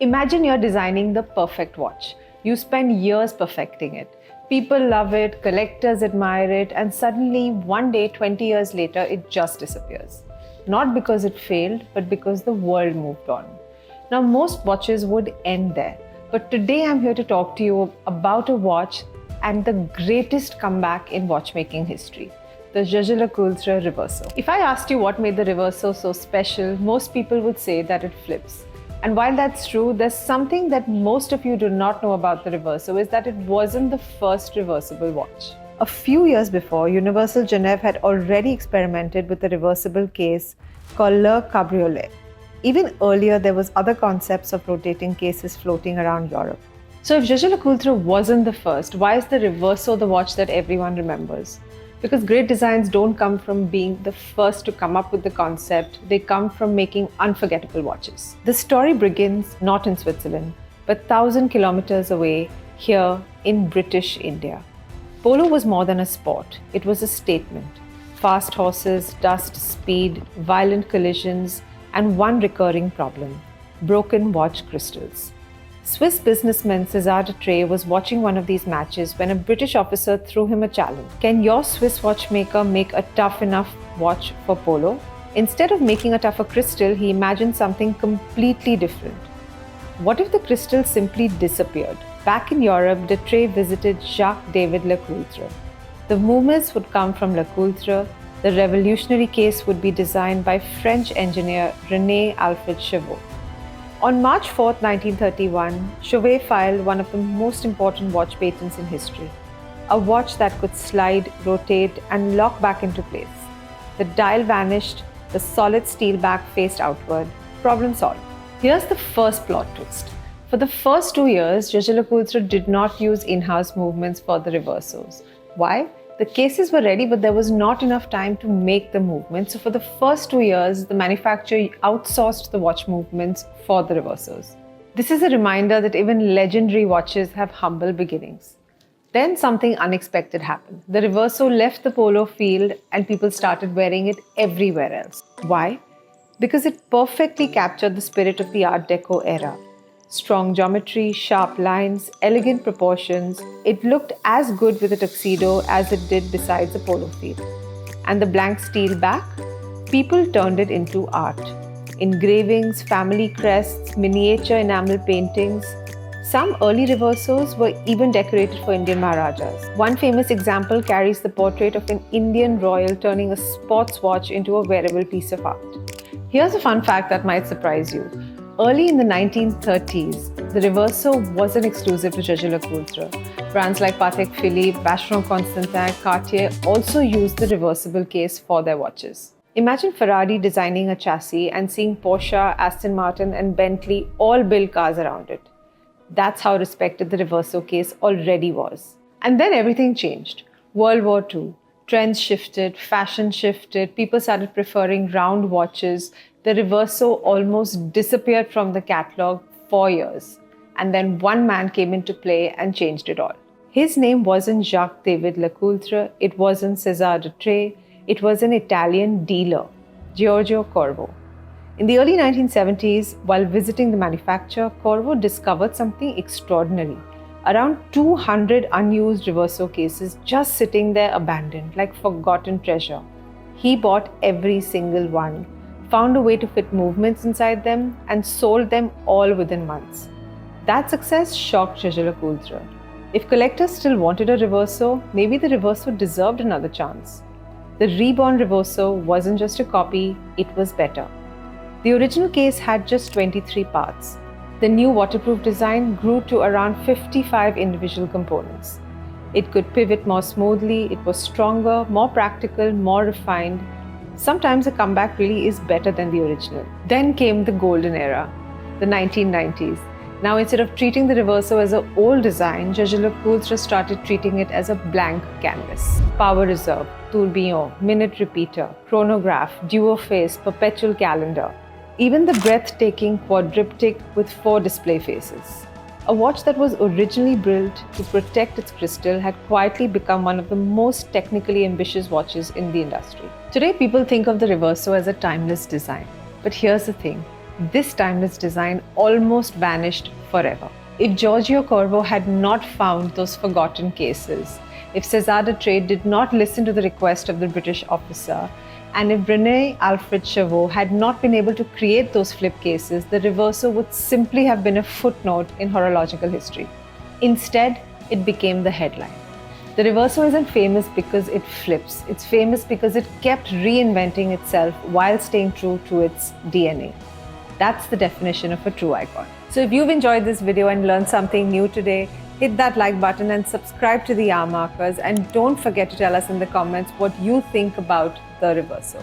Imagine you're designing the perfect watch. You spend years perfecting it. People love it, collectors admire it, and suddenly, one day, 20 years later, it just disappears. Not because it failed, but because the world moved on. Now, most watches would end there. But today, I'm here to talk to you about a watch and the greatest comeback in watchmaking history, the Jaeger-LeCoultre Reverso. If I asked you what made the Reverso so special, most people would say that it flips. And while that's true, there's something that most of you do not know about the Reverso is that it wasn't the first reversible watch. A few years before, Universal Genève had already experimented with a reversible case called Le Cabriolet. Even earlier, there was other concepts of rotating cases floating around Europe. So if Jaeger-LeCoultre wasn't the first, why is the Reverso the watch that everyone remembers? Because great designs don't come from being the first to come up with the concept, they come from making unforgettable watches. The story begins not in Switzerland, but 1,000 kilometers away, here in British India. Polo was more than a sport, it was a statement. Fast horses, dust, speed, violent collisions, and one recurring problem: broken watch crystals. Swiss businessman César de Trey was watching one of these matches when a British officer threw him a challenge. Can your Swiss watchmaker make a tough enough watch for Polo? Instead of making a tougher crystal, he imagined something completely different. What if the crystal simply disappeared? Back in Europe, de Trey visited Jacques-David Lecoultre. The movements would come from Lecoultre. The revolutionary case would be designed by French engineer René Alfred Chauvet. On March 4, 1931, Chauvet filed one of the most important watch patents in history, a watch that could slide, rotate, and lock back into place. The dial vanished, the solid steel back faced outward. Problem solved. Here's the first plot twist. For the first 2 years, Jaeger-LeCoultre did not use in-house movements for the Reversos. Why? The cases were ready, but there was not enough time to make the movement. So for the first 2 years, the manufacturer outsourced the watch movements for the Reversos. This is a reminder that even legendary watches have humble beginnings. Then something unexpected happened. The Reverso left the polo field and people started wearing it everywhere else. Why? Because it perfectly captured the spirit of the Art Deco era. Strong geometry, sharp lines, elegant proportions. It looked as good with a tuxedo as it did beside the polo field. And the blank steel back? People turned it into art. Engravings, family crests, miniature enamel paintings. Some early Reversos were even decorated for Indian Maharajas. One famous example carries the portrait of an Indian royal turning a sports watch into a wearable piece of art. Here's a fun fact that might surprise you. Early in the 1930s, the Reverso wasn't exclusive to Jaeger-LeCoultre. Brands like Patek Philippe, Vacheron Constantin, Cartier also used the reversible case for their watches. Imagine Ferrari designing a chassis and seeing Porsche, Aston Martin, and Bentley all build cars around it. That's how respected the Reverso case already was. And then everything changed. World War II. Trends shifted, fashion shifted, people started preferring round watches. The Reverso almost disappeared from the catalogue for years. And then one man came into play and changed it all. His name wasn't Jacques-David Lecoultre, it wasn't César de Trey, it was an Italian dealer, Giorgio Corvo. In the early 1970s, while visiting the manufacturer, Corvo discovered something extraordinary. Around 200 unused Reverso cases just sitting there abandoned, like forgotten treasure. He bought every single one, found a way to fit movements inside them, and sold them all within months. That success shocked Jaeger-LeCoultre. If collectors still wanted a Reverso, maybe the Reverso deserved another chance. The reborn Reverso wasn't just a copy, it was better. The original case had just 23 parts. The new waterproof design grew to around 55 individual components. It could pivot more smoothly, it was stronger, more practical, more refined. Sometimes a comeback really is better than the original. Then came the golden era, the 1990s. Now instead of treating the Reverso as an old design, Jaeger-LeCoultre started treating it as a blank canvas. Power reserve, tourbillon, minute repeater, chronograph, duo face, perpetual calendar. Even the breathtaking quadriptych with 4 display faces. A watch that was originally built to protect its crystal had quietly become one of the most technically ambitious watches in the industry. Today, people think of the Reverso as a timeless design. But here's the thing, this timeless design almost vanished forever. If Giorgio Corvo had not found those forgotten cases, if César de Trade did not listen to the request of the British officer, and if René Alfred Chauveau had not been able to create those flip cases, the Reverso would simply have been a footnote in horological history. Instead, it became the headline. The Reverso isn't famous because it flips. It's famous because it kept reinventing itself while staying true to its DNA. That's the definition of a true icon. So if you've enjoyed this video and learned something new today, hit that like button and subscribe to the Yarmarkers, and don't forget to tell us in the comments what you think about the Reverso.